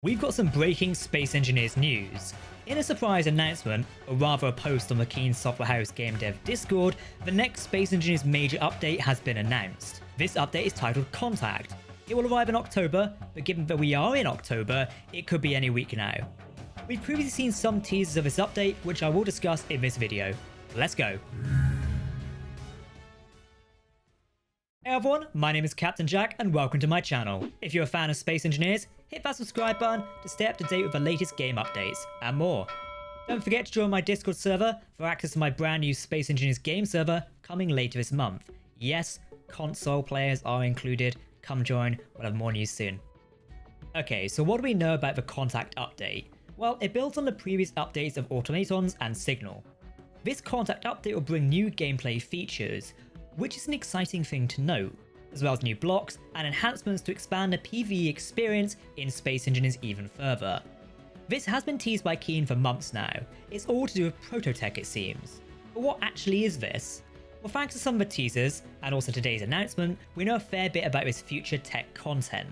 We've got some breaking Space Engineers news. In a surprise announcement, or rather a post on the Keen Software House Game Dev Discord, the next Space Engineers major update has been announced. This update is titled Contact. It will arrive in October, but given that we are in October, it could be any week now. We've previously seen some teasers of this update, which I will discuss in this video. Let's go. Hey everyone, my name is Captain Jack and welcome to my channel. If you're a fan of Space Engineers, hit that subscribe button to stay up to date with the latest game updates and more. Don't forget to join my Discord server for access to my brand new Space Engineers game server coming later this month. Yes, console players are included. Come join, we'll have more news soon. Okay, so what do we know about the Contact update? Well, it builds on the previous updates of Automatons and Signal. This Contact update will bring new gameplay features, which is an exciting thing to note, as well as new blocks and enhancements to expand the PvE experience in Space Engineers even further. This has been teased by Keen for months now. It's all to do with Prototech, it seems. But what actually is this? Well, thanks to some of the teasers, and also today's announcement, we know a fair bit about this future tech content.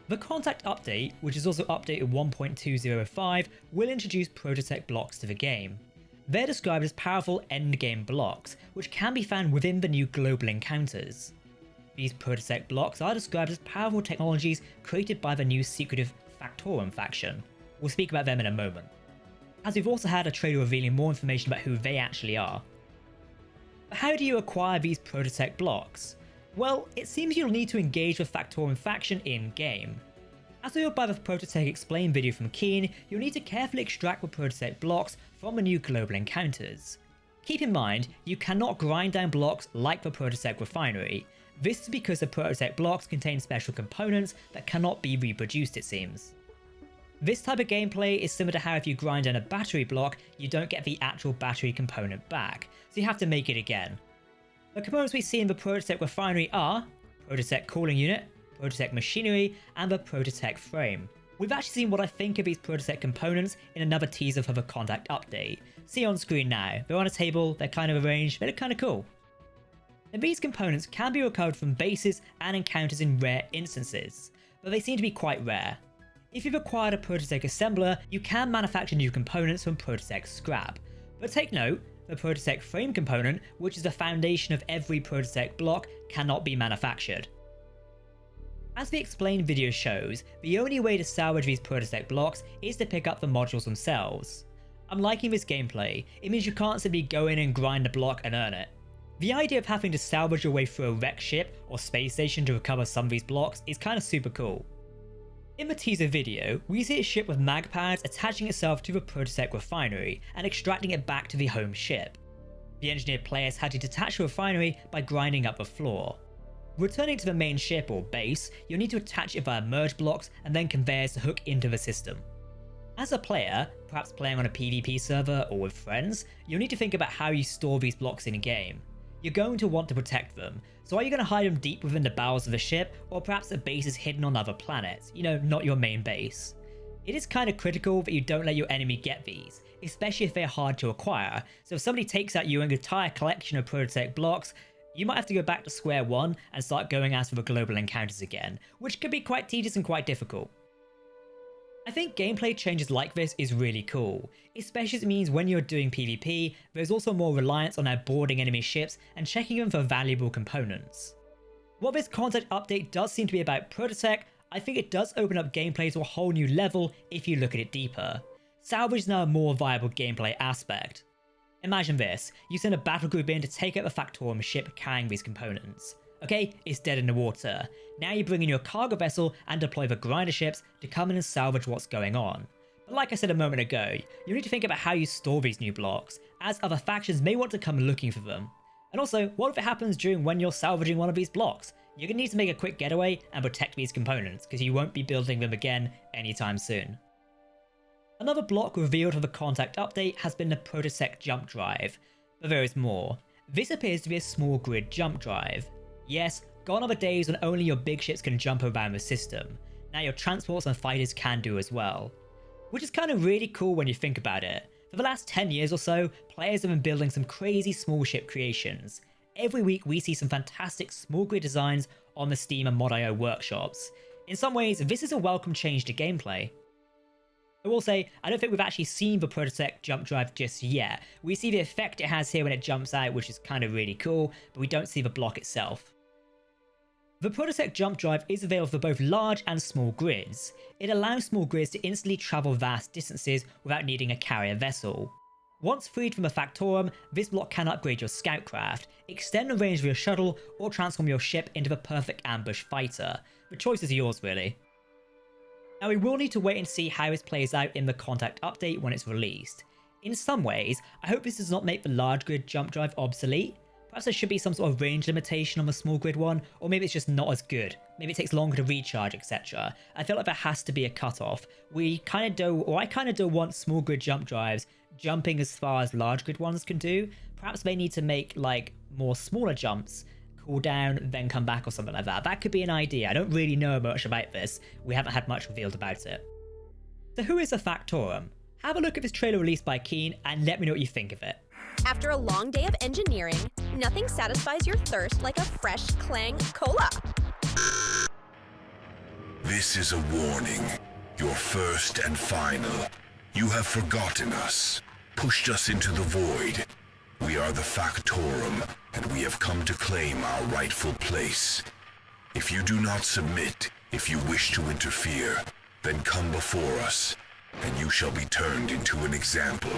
The Contact update, which is also updated 1.205, will introduce Prototech blocks to the game. They're described as powerful endgame blocks, which can be found within the new global encounters. These Prototech blocks are described as powerful technologies created by the new secretive Factorum faction. We'll speak about them in a moment, as we've also had a trailer revealing more information about who they actually are. But how do you acquire these Prototech blocks? Well, it seems you'll need to engage with Factorum faction in-game. As revealed by the Prototech Explain video from Keen, you'll need to carefully extract the Prototech blocks from the new global encounters. Keep in mind, you cannot grind down blocks like the Prototech refinery. This is because the Prototech blocks contain special components that cannot be reproduced, it seems. This type of gameplay is similar to how if you grind down a battery block, you don't get the actual battery component back, so you have to make it again. The components we see in the Prototech refinery are Prototech cooling unit, Prototech machinery, and the Prototech frame. We've actually seen what I think of these Prototech components in another teaser for the Contact update. See on screen now. They're on a table, they're kind of arranged, they look kind of cool. And these components can be recovered from bases and encounters in rare instances, but they seem to be quite rare. If you've acquired a Prototech assembler, you can manufacture new components from Prototech scrap. But take note, the Prototech frame component, which is the foundation of every Prototech block, cannot be manufactured. As the Explain video shows, the only way to salvage these Prototech blocks is to pick up the modules themselves. I'm liking this gameplay. It means you can't simply go in and grind a block and earn it. The idea of having to salvage your way through a wrecked ship or space station to recover some of these blocks is kind of super cool. In the teaser video, we see a ship with mag pads attaching itself to the Prototech refinery and extracting it back to the home ship. The engineered players had to detach the refinery by grinding up the floor. Returning to the main ship or base, you'll need to attach it via merge blocks and then conveyors to hook into the system. As a player, perhaps playing on a PvP server or with friends, you'll need to think about how you store these blocks in game. You're going to want to protect them, so are you going to hide them deep within the bowels of the ship, or perhaps a base is hidden on other planets, not your main base? It is kind of critical that you don't let your enemy get these, especially if they're hard to acquire, so if somebody takes out your entire collection of Prototech blocks, you might have to go back to square one and start going after the global encounters again, which could be quite tedious and quite difficult. I think gameplay changes like this is really cool, especially as it means when you're doing PvP, there's also more reliance on now boarding enemy ships and checking them for valuable components. While this Contact update does seem to be about Prototech, I think it does open up gameplay to a whole new level if you look at it deeper. Salvage is now a more viable gameplay aspect. Imagine this, you send a battle group in to take out the Factorum ship carrying these components. Okay, it's dead in the water. Now you bring in your cargo vessel and deploy the grinder ships to come in and salvage what's going on. But like I said a moment ago, you need to think about how you store these new blocks, as other factions may want to come looking for them. And also, what if it happens during when you're salvaging one of these blocks? You're going to need to make a quick getaway and protect these components, because you won't be building them again anytime soon. Another block revealed for the Contact update has been the Prototech jump drive, but there is more. This appears to be a small grid jump drive. Yes, gone are the days when only your big ships can jump around the system. Now your transports and fighters can do as well. Which is kind of really cool when you think about it. For the last 10 years or so, players have been building some crazy small ship creations. Every week we see some fantastic small grid designs on the Steam and Mod.io workshops. In some ways, this is a welcome change to gameplay. I will say, I don't think we've actually seen the Prototech jump drive just yet. We see the effect it has here when it jumps out, which is kind of really cool, but we don't see the block itself. The Prototech jump drive is available for both large and small grids. It allows small grids to instantly travel vast distances without needing a carrier vessel. Once freed from the factorum, this block can upgrade your scout craft, extend the range of your shuttle, or transform your ship into the perfect ambush fighter. The choice is yours, really. Now, we will need to wait and see how this plays out in the Contact update when it's released. In some ways, I hope this does not make the large grid jump drive obsolete. Perhaps there should be some sort of range limitation on the small grid one, or maybe it's just not as good. Maybe it takes longer to recharge, etc. I feel like there has to be a cutoff. I kind of don't want small grid jump drives jumping as far as large grid ones can do. Perhaps they need to make like more smaller jumps, cool down, then come back or something like that. That could be an idea. I don't really know much about this. We haven't had much revealed about it. So who is a factorum? Have a look at this trailer released by Keen and let me know what you think of it. After a long day of engineering, nothing satisfies your thirst like a fresh Clang Cola. This is a warning. Your first and final. You have forgotten us, pushed us into the void. We are the factorum, and we have come to claim our rightful place. If you do not submit, if you wish to interfere, then come before us, and you shall be turned into an example.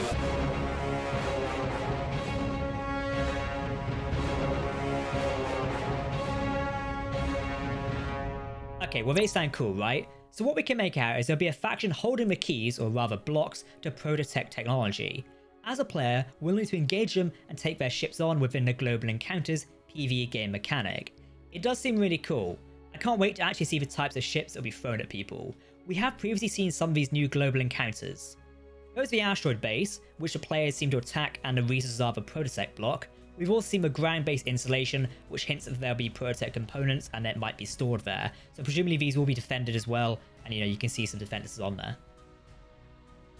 Okay, well they sound cool, right? So what we can make out is there'll be a faction holding the keys, or rather blocks, to Prototech technology. As a player, we'll need to engage them and take their ships on within the Global Encounters PvE game mechanic. It does seem really cool. I can't wait to actually see the types of ships that will be thrown at people. We have previously seen some of these new Global Encounters. There's the asteroid base, which the players seem to attack, and the resources are the Prototech block. We've also seen the ground-based installation, which hints that there'll be Prototech components and that might be stored there. So presumably these will be defended as well, and you can see some defenses on there.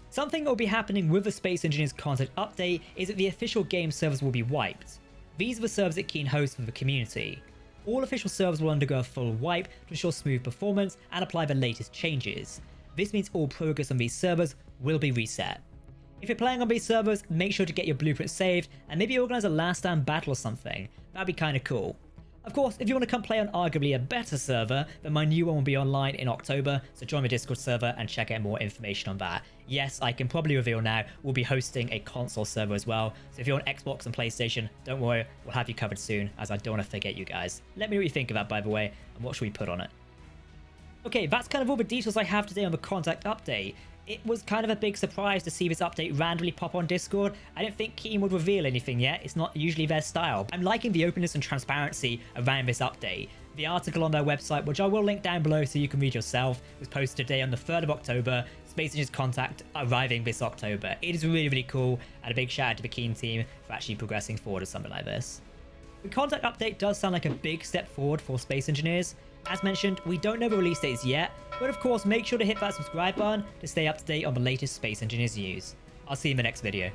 Something that will be happening with the Space Engineers content update is that the official game servers will be wiped. These are the servers that Keen hosts for the community. All official servers will undergo a full wipe to ensure smooth performance and apply the latest changes. This means all progress on these servers will be reset. If you're playing on these servers, make sure to get your blueprint saved and maybe organize a last stand battle or something. That'd be kind of cool. Of course, if you want to come play on arguably a better server, then my new one will be online in October, so join my Discord server and check out more information on that. Yes, I can probably reveal now, we'll be hosting a console server as well, so if you're on Xbox and PlayStation, don't worry, we'll have you covered soon, as I don't want to forget you guys. Let me know what you think of that, by the way, and what should we put on it. Okay, that's kind of all the details I have today on the Contact update. It was kind of a big surprise to see this update randomly pop on Discord. I didn't think Keen would reveal anything yet, it's not usually their style. I'm liking the openness and transparency around this update. The article on their website, which I will link down below so you can read yourself, was posted today on the 3rd of October, Space Engineers Contact arriving this October. It is really, really cool, and a big shout out to the Keen team for actually progressing forward with something like this. The Contact update does sound like a big step forward for Space Engineers. As mentioned, we don't know the release dates yet, but of course make sure to hit that subscribe button to stay up to date on the latest Space Engineers news. I'll see you in the next video.